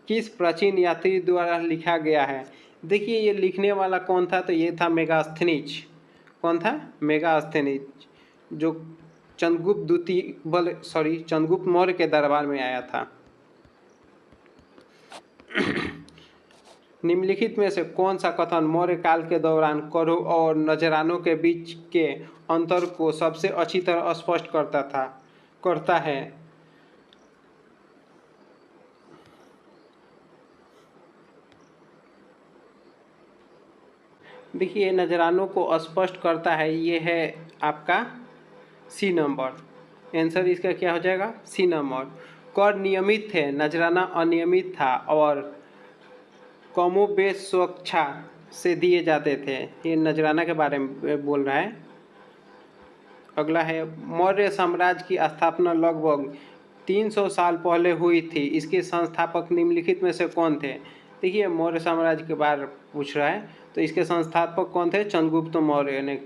किस प्राचीन यात्री द्वारा लिखा गया है? देखिए ये लिखने वाला कौन था, तो ये था मेगास्थनीज। कौन था? मेगास्थनीज, जो चंद्रगुप्त मौर्य के दरबार में आया था। निम्नलिखित में से कौन सा कथन मौर्य काल के दौरान करों और नजरानों के बीच के अंतर को सबसे अच्छी तरह स्पष्ट करता है? देखिए नजरानों को स्पष्ट करता है, ये है आपका सी नंबर। आंसर इसका क्या हो जाएगा? C number. कर नियमित थे, नजराना अनियमित था और कमोबेश स्वेच्छा से दिए जाते थे। ये नजराना के बारे में बोल रहा है। अगला है मौर्य साम्राज्य की स्थापना लगभग 300 साल पहले हुई थी। इसके संस्थापक निम्नलिखित में से कौन थे? देखिए मौर्य साम्राज्य के बारे में पूछ रहा है, तो इसके संस्थापक कौन थे? चंद्रगुप्त मौर्य ने।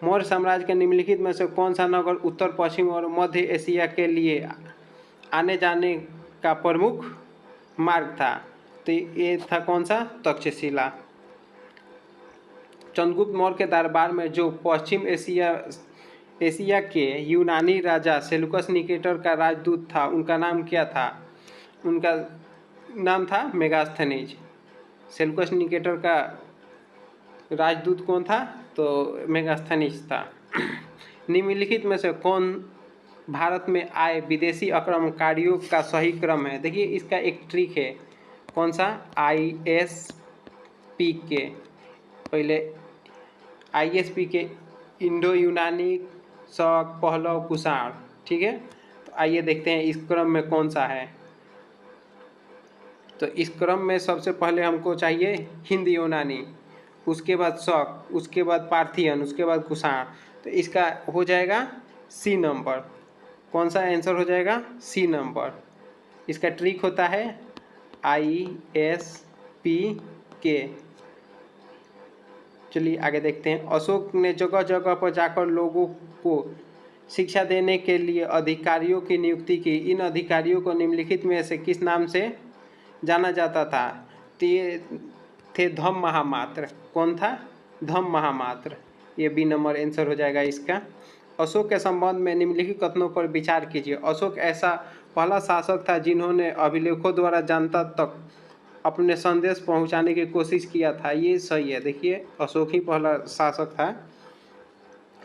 मौर्य साम्राज्य के निम्नलिखित में से कौन सा नगर उत्तर पश्चिम और मध्य एशिया के लिए आने जाने का प्रमुख मार्ग था? तो ये था कौन सा? तक्षशिला। चंद्रगुप्त मौर्य के दरबार में जो पश्चिम एशिया के यूनानी राजा सेलुकस निकेटर का राजदूत था, उनका नाम क्या था? उनका नाम था मेगास्थनीज। सेलुकस निकेटर का राजदूत कौन था? तो मेगास्थनीज था। निम्नलिखित में से कौन भारत में आए विदेशी आक्रमणकारियों का सही क्रम है? देखिए इसका एक ट्रिक है। कौन सा? ISP के पहले ISP के इंडो यूनानी, शक, पहलव, कुषाण। ठीक है, तो आइए देखते हैं इस क्रम में कौन सा है। तो इस क्रम में सबसे पहले हमको चाहिए हिंद यूनानी, उसके बाद शक, उसके बाद पार्थियन, उसके बाद कुषाण। तो इसका हो जाएगा सी नंबर। कौन सा आंसर हो जाएगा? C number. इसका ट्रिक होता है ISP के। चलिए आगे देखते हैं। अशोक ने जगह जगह पर जाकर लोगों को शिक्षा देने के लिए अधिकारियों की नियुक्ति की। इन अधिकारियों को निम्नलिखित में से किस नाम से जाना जाता था? तो ये थे धम्म महामात्र। कौन था? धम्म महामात्र। ये बी नंबर आंसर हो जाएगा इसका। अशोक के संबंध में निम्नलिखित कथनों पर विचार कीजिए। अशोक ऐसा पहला शासक था जिन्होंने अभिलेखों द्वारा जनता तक अपने संदेश पहुंचाने की कोशिश किया था। ये सही है। देखिए अशोक ही पहला शासक था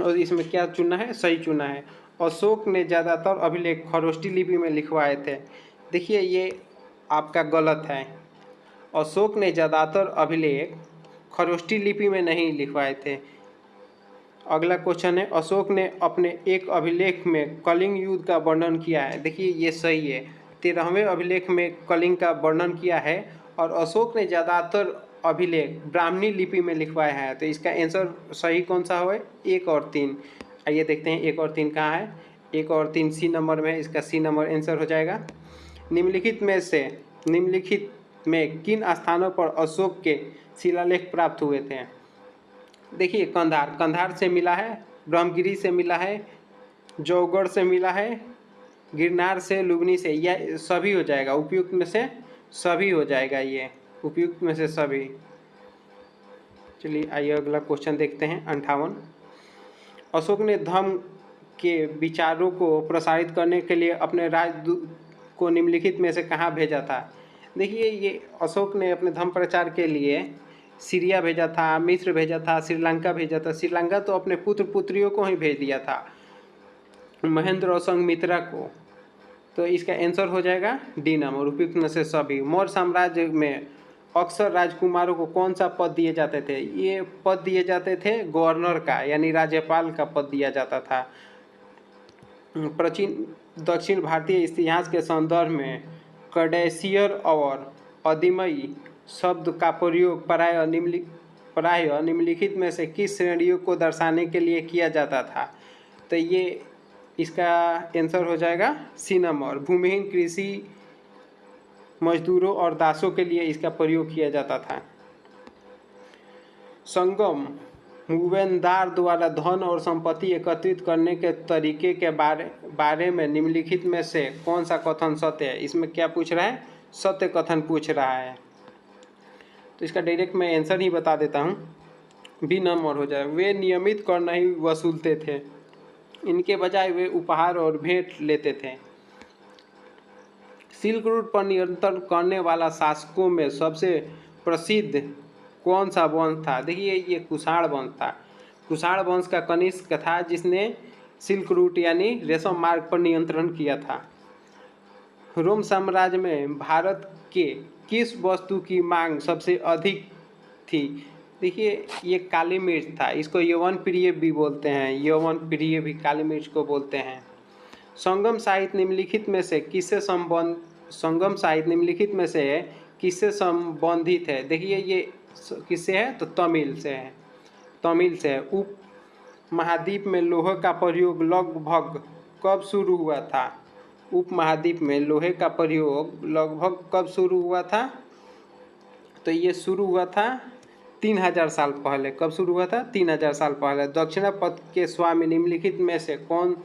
और इसमें क्या चुना है? सही चुना है। अशोक ने ज़्यादातर अभिलेख खरोष्टी लिपि में लिखवाए थे। देखिए ये आपका गलत है। अशोक ने ज़्यादातर अभिलेख खरोष्टी लिपि में नहीं लिखवाए थे। अगला क्वेश्चन है, अशोक ने अपने एक अभिलेख में कलिंग युद्ध का वर्णन किया है। देखिए ये सही है, 13वें अभिलेख में कलिंग का वर्णन किया है और अशोक ने ज़्यादातर अभिलेख ब्राह्मणी लिपि में लिखवाया है। तो इसका आंसर सही कौन सा है? 1 और 3। आइए देखते हैं 1 और 3 कहाँ है। 1 और 3 सी नंबर में, इसका सी नंबर आंसर हो जाएगा। निम्नलिखित में किन स्थानों पर अशोक के शिलालेख प्राप्त हुए थे? देखिए कंधार से मिला है, ब्रह्मगिरी से मिला है, जौगढ़ से मिला है, गिरनार से, लुबनी से, यह सभी हो जाएगा। उपयुक्त में से सभी हो जाएगा, ये उपयुक्त में से सभी। चलिए आइए अगला क्वेश्चन देखते हैं 58। अशोक ने धर्म के विचारों को प्रसारित करने के लिए अपने राजदूत को निम्नलिखित में से कहाँ भेजा था? देखिए ये अशोक ने अपने धर्म प्रचार के लिए सीरिया भेजा था, मिस्र भेजा था, श्रीलंका भेजा था। श्रीलंका तो अपने पुत्र पुत्रियों को ही भेज दिया था, महेंद्र और संघमित्रा को। तो इसका आंसर हो जाएगा डी नंबर, उपयुक्त में से सभी। मौर्य साम्राज्य में अक्सर राजकुमारों को कौन सा पद दिए जाते थे? ये पद दिए जाते थे गवर्नर का, यानी राज्यपाल का पद दिया जाता था। प्राचीन दक्षिण भारतीय इतिहास के संदर्भ में कैडेसियर और अधिमयी शब्द का प्रयोग प्रायः निम्नलिखित में से किस श्रेणियों को दर्शाने के लिए किया जाता था? तो ये इसका आंसर हो जाएगा सी नंबर, भूमिहीन कृषि मजदूरों और दासों के लिए इसका प्रयोग किया जाता था। संगम मुवेंदार द्वारा धन और संपत्ति एकत्रित करने के तरीके के बारे में निम्नलिखित में से कौन सा कथन सत्य है? इसमें क्या पूछ रहा है? सत्य कथन पूछ रहा है। तो इसका डायरेक्ट मैं आंसर ही बता देता हूँ, बी नंबर हो जाए। वे नियमित कर नहीं वसूलते थे, इनके बजाय वे उपहार और भेंट लेते थे। सिल्क रूट पर नियंत्रण करने वाला शासकों में सबसे प्रसिद्ध कौन सा वंश था? देखिए ये कुषाण वंश था। कुषाण वंश का कनिष्क था जिसने सिल्क रूट यानी रेशम मार्ग पर नियंत्रण किया था। रोम साम्राज्य में भारत के किस वस्तु की मांग सबसे अधिक थी? देखिए ये काली मिर्च था, इसको यौवन प्रिय भी बोलते हैं, यौवन प्रिय भी काली मिर्च को बोलते हैं। संगम साहित्य निम्नलिखित में से किससे संबंधित है? देखिए ये किससे है? तो तमिल से है, तमिल से है। उप महाद्वीप में लोहे का प्रयोग लगभग कब शुरू हुआ था? उप महाद्वीप में लोहे का प्रयोग लगभग कब शुरू हुआ था? तो ये शुरू हुआ था 3000 साल पहले। कब शुरू हुआ था? 3000 साल पहले। दक्षिणापथ के स्वामी निम्नलिखित में से कौन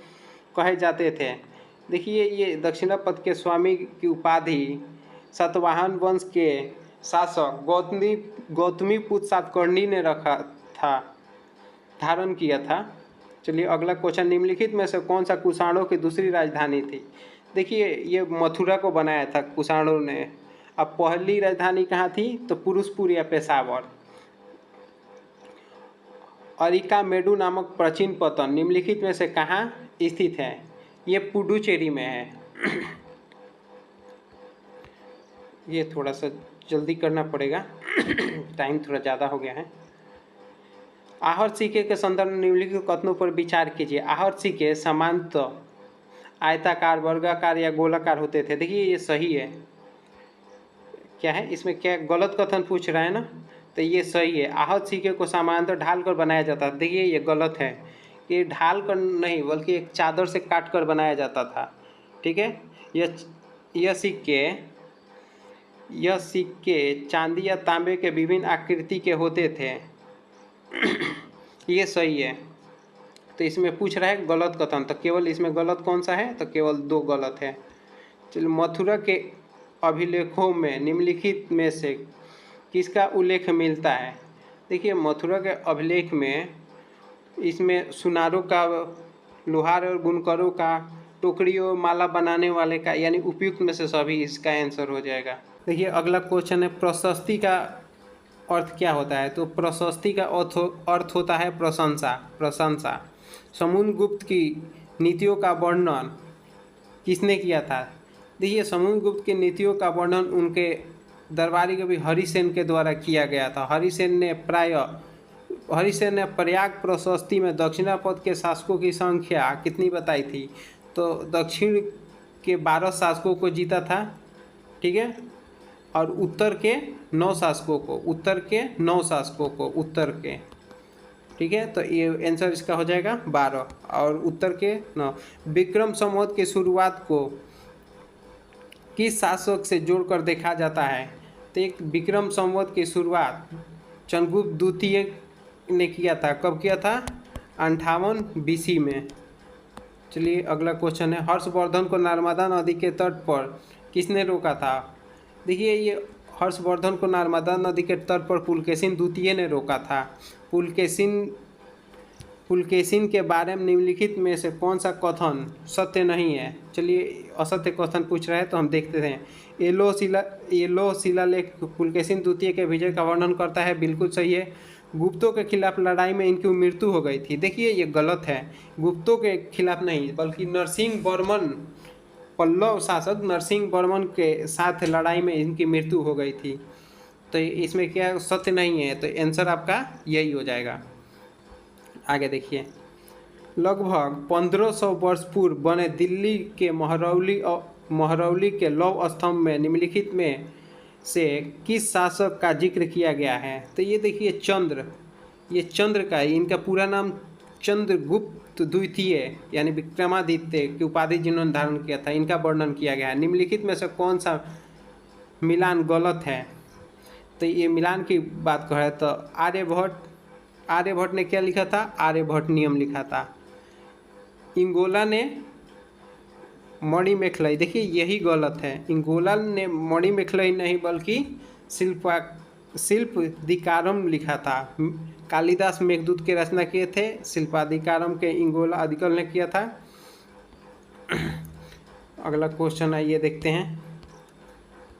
कहे जाते थे? देखिए ये दक्षिणापथ के स्वामी की उपाधि सातवाहन वंश के शासक गौतमीपुत्र सातकर्णी ने रखा था, धारण किया था। चलिए अगला क्वेश्चन, निम्नलिखित में से कौन सा कुषाणों की दूसरी राजधानी थी? देखिए ये मथुरा को बनाया था कुषाणों ने। अब पहली राजधानी कहाँ थी? तो पुरुषपुर या पेशावर। अरिकामेडु नामक प्राचीन पत्तन निम्नलिखित में से कहाँ स्थित है? ये पुडुचेरी में है। ये थोड़ा सा जल्दी करना पड़ेगा, टाइम थोड़ा ज़्यादा हो गया है। आहर सिक्के के संदर्भ में निम्नलिखित कथनों पर विचार कीजिए। आहर सिक्के समांतर, आयताकार, वर्गाकार या गोलाकार होते थे। देखिए ये सही है। क्या है इसमें? क्या गलत कथन पूछ रहा है ना? तो ये सही है। आहत सिक्के को समांतर ढाल कर बनाया जाता था। देखिए ये गलत है, ये ढाल कर नहीं बल्कि एक चादर से काट कर बनाया जाता था। ठीक है, यह सिक्के चांदी या तांबे के विभिन्न आकृति के होते थे। ये सही है। तो इसमें पूछ रहा है गलत कथन, तो केवल इसमें गलत कौन सा है? तो केवल 2 गलत है। चलिए मथुरा के अभिलेखों में निम्नलिखित में से किसका उल्लेख मिलता है? देखिए मथुरा के अभिलेख में इसमें सुनारों का, लोहार और बुनकरों का, टोकरियों माला बनाने वाले का, यानी उपयुक्त में से सभी इसका आंसर हो जाएगा। देखिए अगला क्वेश्चन है, प्रशस्ति का अर्थ क्या होता है? तो प्रशस्ति का अर्थ होता है प्रशंसा। समुद्रगुप्त की नीतियों का वर्णन किसने किया था? देखिए समुद्रगुप्त की नीतियों का वर्णन उनके दरबारी कवि हरिसेन के द्वारा किया गया था। हरिसेन ने प्रायः हरिसेन ने प्रयाग प्रशस्ति में दक्षिणापथ के शासकों की संख्या कितनी बताई थी? तो दक्षिण के 12 शासकों को जीता था, ठीक है, और उत्तर के 9 शासकों को, उत्तर के 9 शासकों को, उत्तर के, ठीक है। तो ये आंसर इसका हो जाएगा 12 और उत्तर के 9। विक्रम संवत की शुरुआत को किस शासक से जोड़कर देखा जाता है? तो एक विक्रम संवत की शुरुआत चंद्रगुप्त द्वितीय ने किया था। कब किया था? 58 BC में। चलिए अगला क्वेश्चन है, हर्षवर्धन को नर्मदा नदी के तट पर किसने रोका था? देखिए ये हर्षवर्धन को नर्मदा नदी के तट पर पुलकेशिन द्वितीय ने रोका था। पुलकेशिन के बारे में निम्नलिखित में से कौन सा कथन सत्य नहीं है? चलिए असत्य कथन पूछ रहा है तो हम देखते हैं। येलो शिलालेख पुलकेशिन द्वितीय के विजय का वर्णन करता है, बिल्कुल सही है। गुप्तों के खिलाफ लड़ाई में इनकी मृत्यु हो गई थी। देखिए ये गलत है, गुप्तों के खिलाफ नहीं बल्कि नरसिंह वर्मन, पल्लव शासक नरसिंह वर्मन के साथ लड़ाई में इनकी मृत्यु हो गई थी। तो इसमें क्या सत्य नहीं है? तो आंसर आपका यही हो जाएगा। आगे देखिए, लगभग 1500 वर्ष पूर्व बने दिल्ली के महरौली के लौह स्तंभ में निम्नलिखित में से किस शासक का जिक्र किया गया है? तो ये देखिए ये चंद्र का, इनका पूरा नाम चंद्रगुप्त द्वितीय यानी विक्रमादित्य की उपाधि जिन्होंने धारण किया था, इनका वर्णन किया गया है। निम्नलिखित में से कौन सा मिलान गलत है? तो ये मिलान की बात करें तो आर्यभट्ट ने क्या लिखा था? आर्यभट्ट नियम लिखा था। इंगोला ने मणिमेखलाई, देखिए यही गलत है। इंगोला ने मणिमेखलाई नहीं बल्कि शिल्पाधिकारम लिखा था। कालिदास मेघदूत की रचना किए थे, शिल्पाधिकारम के इंगोला अधिकल ने किया था। अगला क्वेश्चन है, ये देखते हैं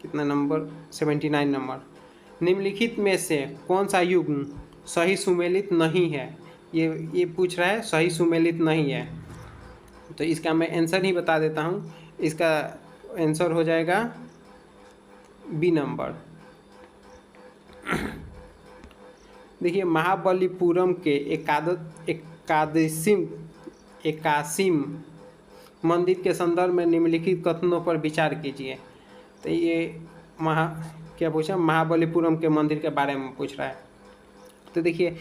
कितना नंबर, 79 नंबर। निम्नलिखित में से कौन सा युग्म सही सुमेलित नहीं है? ये पूछ रहा है, सही सुमेलित नहीं है। तो इसका मैं आंसर ही बता देता हूँ। इसका आंसर हो जाएगा बी नंबर। देखिए महाबलीपुरम के एकासीम मंदिर के संदर्भ में निम्नलिखित कथनों पर विचार कीजिए। तो ये क्या पूछा? महाबलीपुरम के मंदिर के बारे में पूछ रहा है। तो देखिए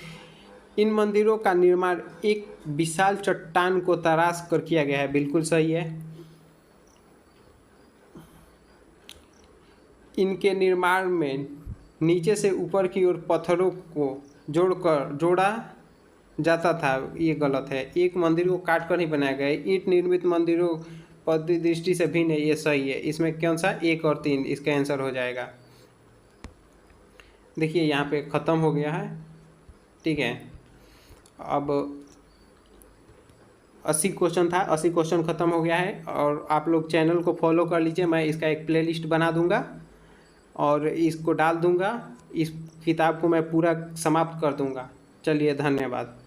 इन मंदिरों का निर्माण एक विशाल चट्टान को तराश कर किया गया है, बिल्कुल सही है। इनके निर्माण में नीचे से ऊपर की ओर पत्थरों को जोड़ा जाता था, ये गलत है। एक मंदिर को काट कर नहीं बनाया गया। ईंट निर्मित मंदिरों पद्धति दृष्टि से भिन्न है, ये सही है। इसमें कौन सा? 1 और 3 इसका आंसर हो जाएगा। देखिए यहाँ पे ख़त्म हो गया है, ठीक है। अब 80 क्वेश्चन था, 80 क्वेश्चन ख़त्म हो गया है। और आप लोग चैनल को फॉलो कर लीजिए, मैं इसका एक प्लेलिस्ट बना दूंगा और इसको डाल दूंगा। इस किताब को मैं पूरा समाप्त कर दूंगा। चलिए धन्यवाद।